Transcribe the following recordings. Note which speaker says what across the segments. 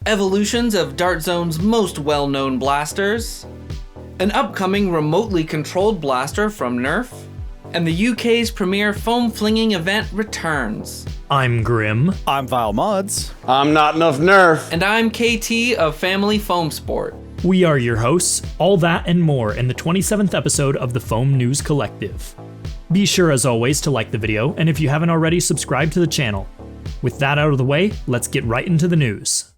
Speaker 1: evolutions of Dart Zone's most well-known blasters, an upcoming remotely controlled blaster from Nerf, and the UK's premier foam flinging event returns.
Speaker 2: I'm Grim.
Speaker 3: I'm Vile Mods.
Speaker 4: I'm Not Enough Nerf.
Speaker 1: And I'm KT of Family Foam Sport.
Speaker 2: We are your hosts, all that and more in the 27th episode of the Foam News Collective. Be sure as always to like the video, and if you haven't already, subscribe to the channel. With that out of the way, let's get right into the news.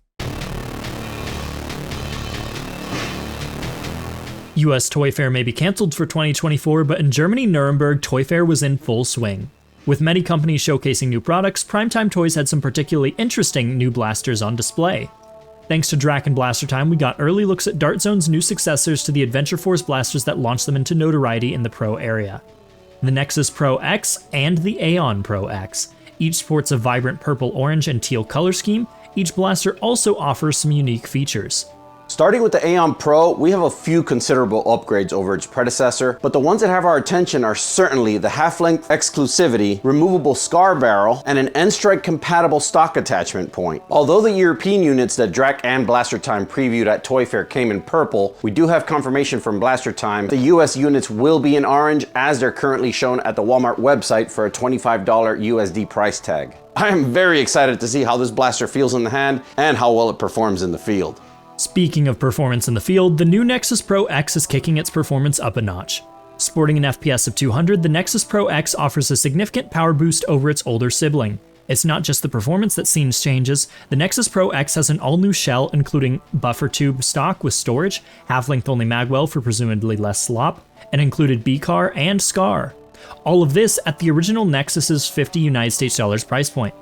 Speaker 2: US Toy Fair may be cancelled for 2024, but in Germany, Nuremberg Toy Fair was in full swing. With many companies showcasing new products, Primetime Toys had some particularly interesting new blasters on display. Thanks to Draken Blaster Time, we got early looks at Dart Zone's new successors to the Adventure Force blasters that launched them into notoriety in the pro area. The Nexus ProX and the Aeon ProX. Each sports a vibrant purple, orange, and teal color scheme. Each blaster also offers some unique features.
Speaker 4: Starting with the Aeon Pro, we have a few considerable upgrades over its predecessor, but the ones that have our attention are certainly the half-length exclusivity, removable scar barrel, and an N-Strike compatible stock attachment point. Although the European units that Drac and Blaster Time previewed at Toy Fair came in purple, we do have confirmation from Blaster Time the US units will be in orange, as they're currently shown at the Walmart website for a $25 USD price tag. I am very excited to see how this blaster feels in the hand and how well it performs in the field.
Speaker 2: Speaking of performance in the field, the new Nexus ProX is kicking its performance up a notch. Sporting an FPS of 200, the Nexus ProX offers a significant power boost over its older sibling. It's not just the performance that seems changes, the Nexus ProX has an all-new shell including buffer tube stock with storage, half-length only magwell for presumably less slop, an included B-car and SCAR. All of this at the original Nexus's $50 United States price point.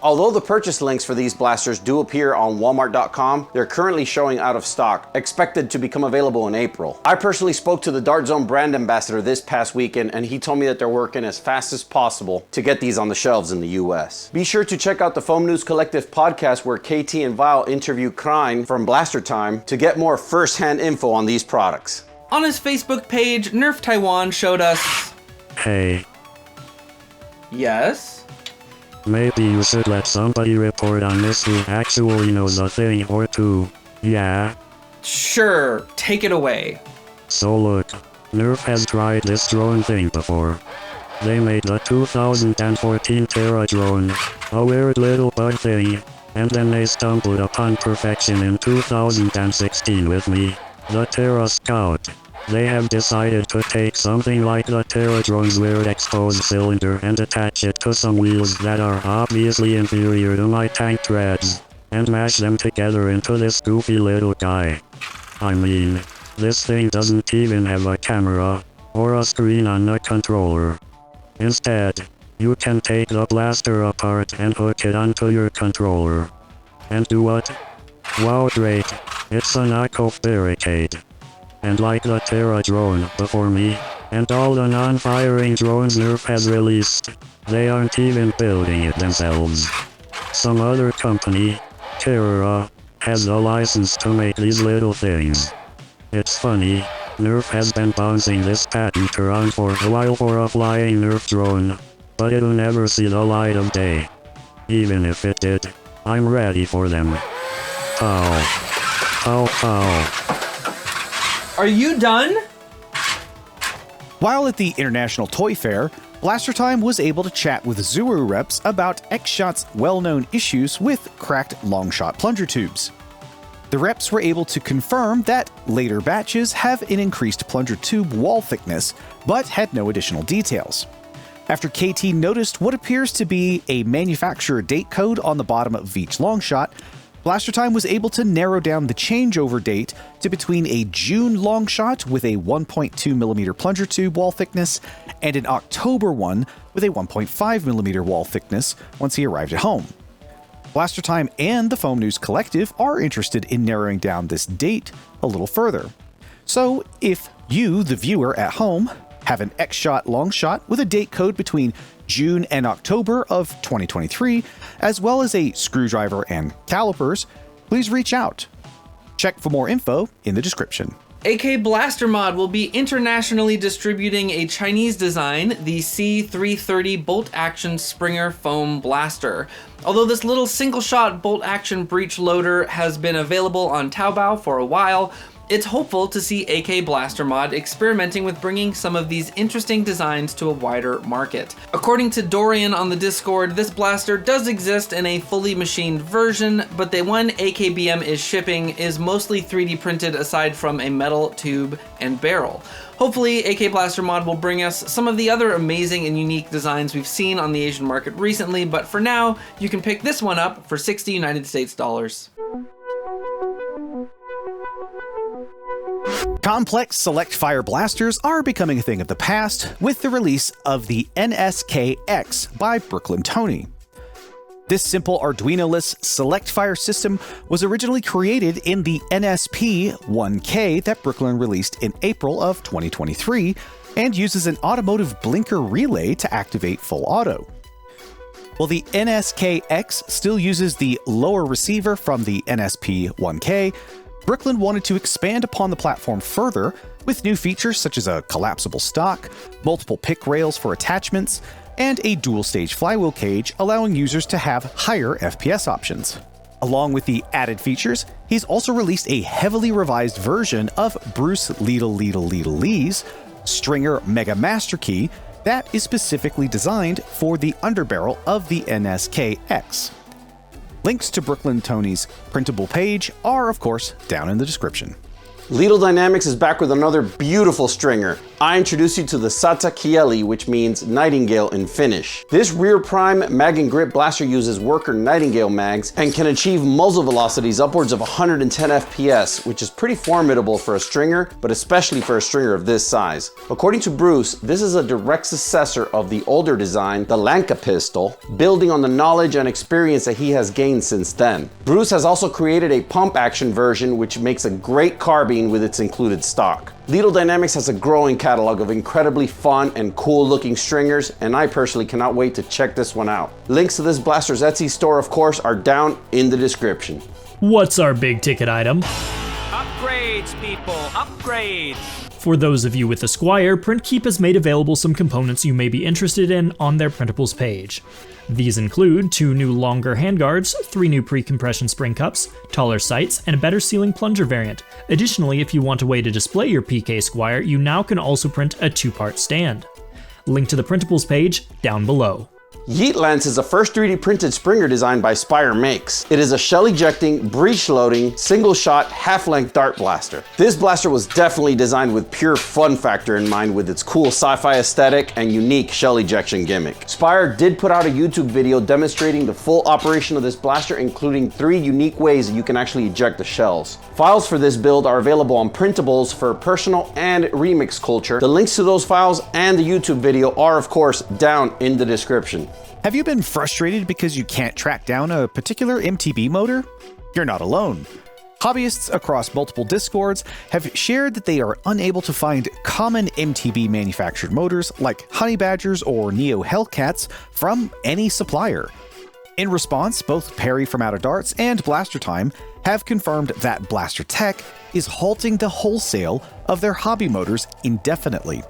Speaker 4: Although the purchase links for these blasters do appear on Walmart.com, they're currently showing out of stock, expected to become available in April. I personally spoke to the Dart Zone brand ambassador this past weekend, and he told me that they're working as fast as possible to get these on the shelves in the US. Be sure to check out the Foam News Collective podcast where KT and Vile interview Krein from Blaster Time to get more first-hand info on these products.
Speaker 1: On his Facebook page, Nerf Taiwan showed us...
Speaker 5: Hey.
Speaker 1: Yes?
Speaker 5: Maybe you should let somebody report on this who actually knows a thing or two. Yeah?
Speaker 1: Sure, take it away.
Speaker 5: So look, Nerf has tried this drone thing before. They made the 2014 Terra drone, a weird little bug thing, and then they stumbled upon perfection in 2016 with me, the Terra Scout. They have decided to take something like the Terra drone's weird exposed cylinder and attach it to some wheels that are obviously inferior to my tank treads, and mash them together into this goofy little guy. I mean, this thing doesn't even have a camera, or a screen on the controller. Instead, you can take the blaster apart and hook it onto your controller. And do what? Wow, great, it's a knockoff barricade. And like the Terra drone before me, and all the non-firing drones Nerf has released, they aren't even building it themselves. Some other company, Terra, has the license to make these little things. It's funny, Nerf has been bouncing this patent around for a while for a flying Nerf drone, but it'll never see the light of day. Even if it did, I'm ready for them. Pow. Pow pow.
Speaker 1: Are you done?
Speaker 3: While at the International Toy Fair, Blaster Time was able to chat with Zuru reps about X-Shot's well-known issues with cracked Longshot plunger tubes. The reps were able to confirm that later batches have an increased plunger tube wall thickness, but had no additional details. After KT noticed what appears to be a manufacturer date code on the bottom of each Longshot, Blaster Time was able to narrow down the changeover date to between a June Longshot with a 1.2mm plunger tube wall thickness and an October one with a 1.5mm wall thickness once he arrived at home. Blaster Time and the Foam News Collective are interested in narrowing down this date a little further. So if you, the viewer at home, have an X-Shot Longshot with a date code between June and October of 2023, as well as a screwdriver and calipers, please reach out. Check for more info in the description.
Speaker 1: AK Blaster Mod will be internationally distributing a Chinese design, the C330 Bolt Action Springer Foam Blaster. Although this little single-shot bolt-action breech loader has been available on Taobao for a while, it's hopeful to see AK Blaster Mod experimenting with bringing some of these interesting designs to a wider market. According to Dorian on the Discord, this blaster does exist in a fully machined version, but the one AKBM is shipping is mostly 3D printed aside from a metal tube and barrel. Hopefully, AK Blaster Mod will bring us some of the other amazing and unique designs we've seen on the Asian market recently, but for now, you can pick this one up for 60 United States dollars.
Speaker 3: Complex select fire blasters are becoming a thing of the past with the release of the NSK-X by Brooklyn Tony. This simple Arduino-less select fire system was originally created in the NSP-1K that Brooklyn released in April of 2023 and uses an automotive blinker relay to activate full auto. While the NSK-X still uses the lower receiver from the NSP-1K, Brooklyn wanted to expand upon the platform further with new features such as a collapsible stock, multiple pick rails for attachments, and a dual-stage flywheel cage allowing users to have higher FPS options. Along with the added features, he's also released a heavily revised version of Bruceleedleleedleleedle's Stringer Mega Master Key that is specifically designed for the underbarrel of the NSK-X. Links to Brooklyn Tony's printable page are, of course, down in the description.
Speaker 4: Lidl Dynamics is back with another beautiful stringer. I introduce you to the Satakieli, which means nightingale in Finnish. This rear prime mag and grip blaster uses worker nightingale mags and can achieve muzzle velocities upwards of 110 FPS, which is pretty formidable for a stringer, but especially for a stringer of this size. According to Bruce, this is a direct successor of the older design, the Lanka pistol, building on the knowledge and experience that he has gained since then. Bruce has also created a pump action version, which makes a great carbine with its included stock. Lidl Dynamics has a growing catalog of incredibly fun and cool looking stringers, and I personally cannot wait to check this one out. Links to this blaster's Etsy store, of course, are down in the description.
Speaker 2: What's our big ticket item?
Speaker 6: Upgrades, people, upgrades!
Speaker 2: For those of you with the Squire, PrintKeep has made available some components you may be interested in on their printables page. These include 2 new longer handguards, 3 new pre-compression spring cups, taller sights, and a better sealing plunger variant. Additionally, if you want a way to display your PK Squire, you now can also print a 2-part stand. Link to the printables page down below.
Speaker 4: Yeetlance is the first 3D printed Springer design by Spyr makes. It is a shell ejecting, breech loading, single shot, half-length dart blaster. This blaster was definitely designed with pure fun factor in mind with its cool sci-fi aesthetic and unique shell ejection gimmick. Spyr did put out a YouTube video demonstrating the full operation of this blaster, including 3 unique ways that you can actually eject the shells. Files for this build are available on printables for personal and remix culture. The links to those files and the YouTube video are, of course, down in the description.
Speaker 3: Have you been frustrated because you can't track down a particular MTB motor? You're not alone. Hobbyists across multiple discords have shared that they are unable to find common MTB manufactured motors like Honey Badgers or Neo Hellcats from any supplier. In response, both Perry from Out of Darts and Blaster Time have confirmed that Blaster Tech is halting the wholesale of their hobby motors indefinitely.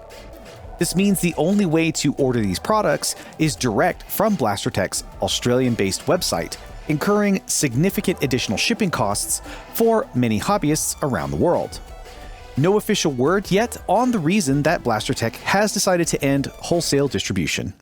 Speaker 3: This means the only way to order these products is direct from Blaster Tech's Australian-based website, incurring significant additional shipping costs for many hobbyists around the world. No official word yet on the reason that Blaster Tech has decided to end wholesale distribution.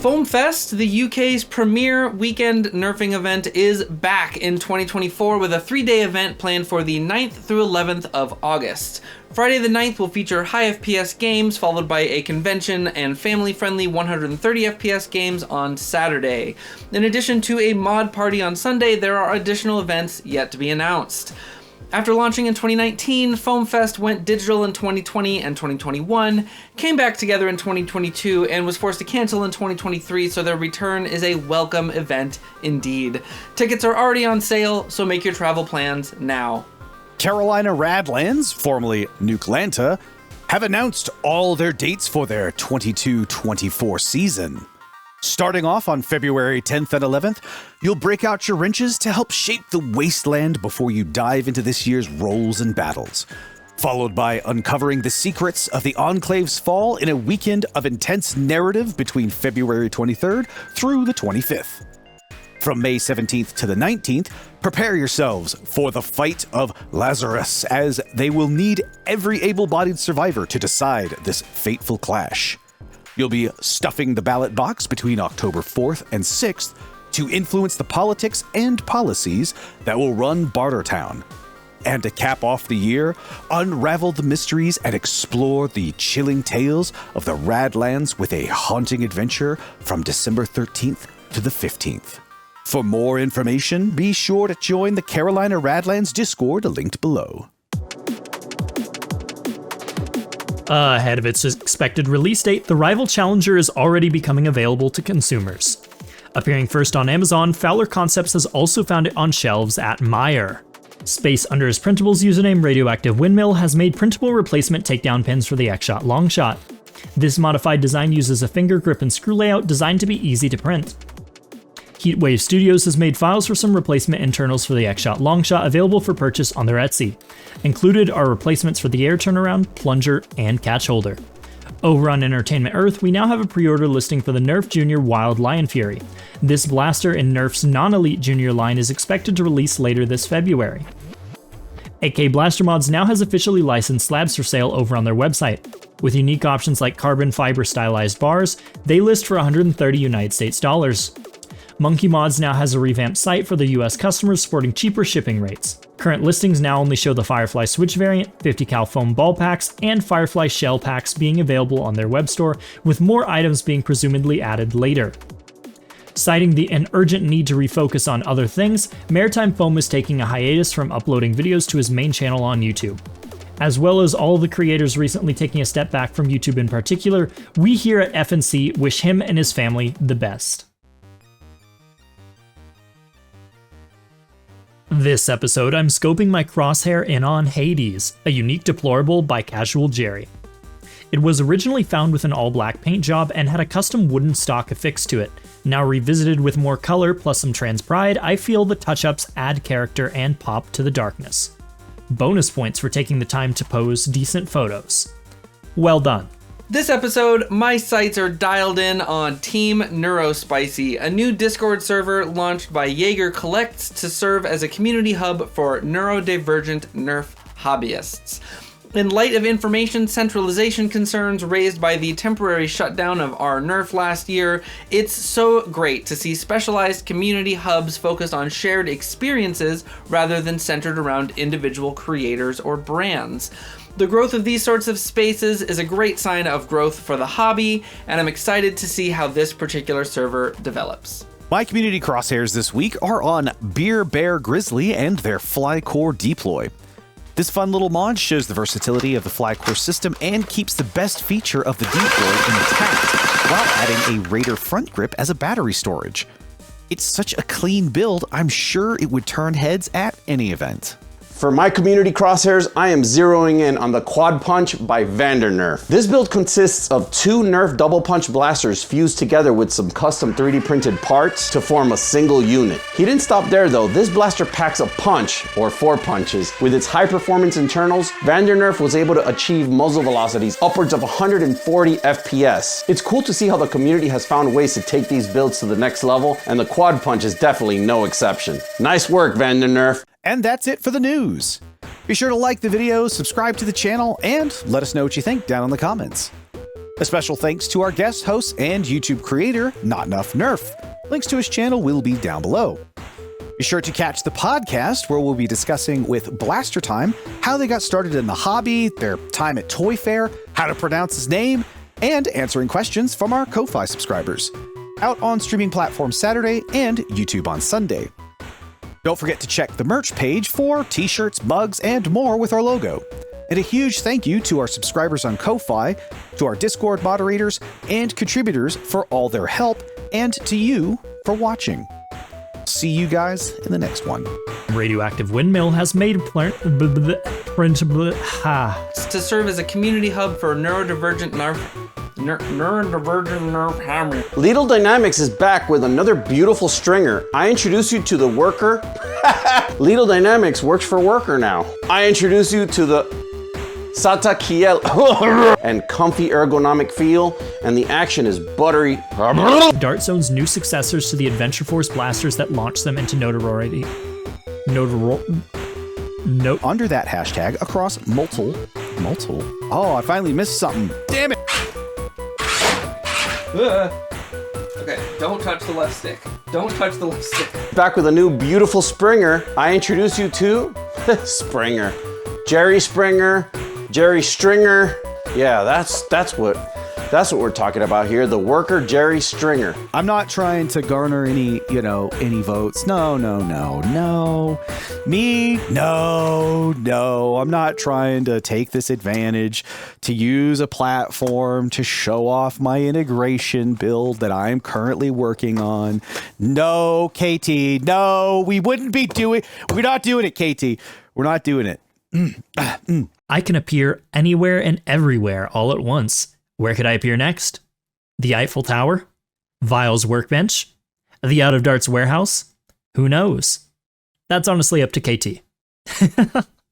Speaker 1: Foamfest, the UK's premier weekend nerfing event, is back in 2024 with a 3-day event planned for the 9th through 11th of August. Friday the 9th will feature high FPS games, followed by a convention and family-friendly 130 FPS games on Saturday. In addition to a mod party on Sunday, there are additional events yet to be announced. After launching in 2019, Foamfest went digital in 2020 and 2021, came back together in 2022, and was forced to cancel in 2023, so their return is a welcome event indeed. Tickets are already on sale, so make your travel plans now.
Speaker 3: Carolina Radlands, formerly Nukelanta, have announced all their dates for their 22-24 season. Starting off on February 10th and 11th, you'll break out your wrenches to help shape the wasteland before you dive into this year's roles and battles. Followed by uncovering the secrets of the Enclave's fall in a weekend of intense narrative between February 23rd through the 25th. From May 17th to the 19th, prepare yourselves for the fight of Lazarus, as they will need every able-bodied survivor to decide this fateful clash. You'll be stuffing the ballot box between October 4th and 6th to influence the politics and policies that will run Bartertown. And to cap off the year, unravel the mysteries and explore the chilling tales of the Radlands with a haunting adventure from December 13th to the 15th. For more information, be sure to join the Carolina Radlands Discord linked below.
Speaker 2: Ahead of its expected release date, the Rival Challenger is already becoming available to consumers. Appearing first on Amazon, Fowler Concepts has also found it on shelves at Meijer. Space under his printables username Radioactive Windmill has made printable replacement takedown pins for the X-Shot Longshot. This modified design uses a finger grip and screw layout designed to be easy to print. Heatwave Studios has made files for some replacement internals for the X-Shot Longshot available for purchase on their Etsy. Included are replacements for the air turnaround, plunger, and catch holder. Over on Entertainment Earth, we now have a pre-order listing for the Nerf Jr. Wild LionFury. This blaster in Nerf's non-elite junior line is expected to release later this February. AK Blaster Mods now has officially licensed slabs for sale over on their website. With unique options like carbon fiber stylized bars, they list for $130 United States dollars. Monkee Mods now has a revamped site for the US customers supporting cheaper shipping rates. Current listings now only show the Firefly Switch variant, 50 cal foam ball packs, and Firefly shell packs being available on their web store, with more items being presumably added later. Citing an urgent need to refocus on other things, Maritime Foam is taking a hiatus from uploading videos to his main channel on YouTube. As well as all the creators recently taking a step back from YouTube in particular, we here at FNC wish him and his family the best. This episode, I'm scoping my crosshair in on Hades, a unique deplorable by Casual Jerry. It was originally found with an all-black paint job and had a custom wooden stock affixed to it. Now revisited with more color plus some trans pride, I feel the touch-ups add character and pop to the darkness. Bonus points for taking the time to pose decent photos. Well done.
Speaker 1: This episode, my sights are dialed in on Team Neurospicy, a new Discord server launched by Jaeger Collects to serve as a community hub for neurodivergent Nerf hobbyists. In light of information centralization concerns raised by the temporary shutdown of our Nerf last year, it's so great to see specialized community hubs focused on shared experiences rather than centered around individual creators or brands. The growth of these sorts of spaces is a great sign of growth for the hobby, and I'm excited to see how this particular server develops.
Speaker 3: My community crosshairs this week are on Beer Bear Grizzly and their Flycore Deploy. This fun little mod shows the versatility of the Flycore system and keeps the best feature of the Deploy intact, while adding a Raider front grip as a battery storage. It's such a clean build, I'm sure it would turn heads at any event.
Speaker 4: For my community crosshairs, I am zeroing in on the Quadpunch by Nerf. This build consists of two Nerf double punch blasters fused together with some custom 3D printed parts to form a single unit. He didn't stop there though. This blaster packs a punch, or 4 punches. With its high performance internals, Nerf was able to achieve muzzle velocities upwards of 140 FPS. It's cool to see how the community has found ways to take these builds to the next level, and the Quadpunch is definitely no exception. Nice work, Nerf.
Speaker 3: And that's it for the news. Be sure to like the video, subscribe to the channel, and let us know what you think down in the comments. A special thanks to our guest host and YouTube creator, Not Enough Nerf. Links to his channel will be down below. Be sure to catch the podcast where we'll be discussing with Blaster Time how they got started in the hobby, their time at Toy Fair, how to pronounce his name, and answering questions from our Ko-Fi subscribers. Out on streaming platforms Saturday and YouTube on Sunday. Don't forget to check the merch page for t-shirts, mugs, and more with our logo. And a huge thank you to our subscribers on Ko-Fi, to our Discord moderators and contributors for all their help, and to you for watching. See you guys in the next one.
Speaker 2: Radioactive Windmill has made
Speaker 1: To serve as a community hub for neurodivergent Nerf hammer.
Speaker 4: Lidl Dynamics is back with another beautiful stringer. I introduce you to the worker. Lidl Dynamics works for worker now. I introduce you to the Satakieli and comfy ergonomic feel, and the action is buttery.
Speaker 2: Dart Zone's new successors to the Adventure Force blasters that launched them into notoriety.
Speaker 3: Under that hashtag, across multiple. Oh, I finally missed something. Damn it!
Speaker 1: Okay, don't touch the left stick. Don't touch the left stick.
Speaker 4: Back with a new beautiful Springer. I introduce you to Springer. Jerry Springer, Jerry Stringer. Yeah, that's what we're talking about here. The worker Jerry Stringer.
Speaker 3: I'm not trying to garner any votes. No. Me? No. I'm not trying to take this advantage to use a platform to show off my integration build that I'm currently working on. No, KT. No, we're not doing it, KT. We're not doing it.
Speaker 2: I can appear anywhere and everywhere all at once. Where could I appear next? The Eiffel Tower? Vile's workbench? The Out of Darts warehouse? Who knows? That's honestly up to KT.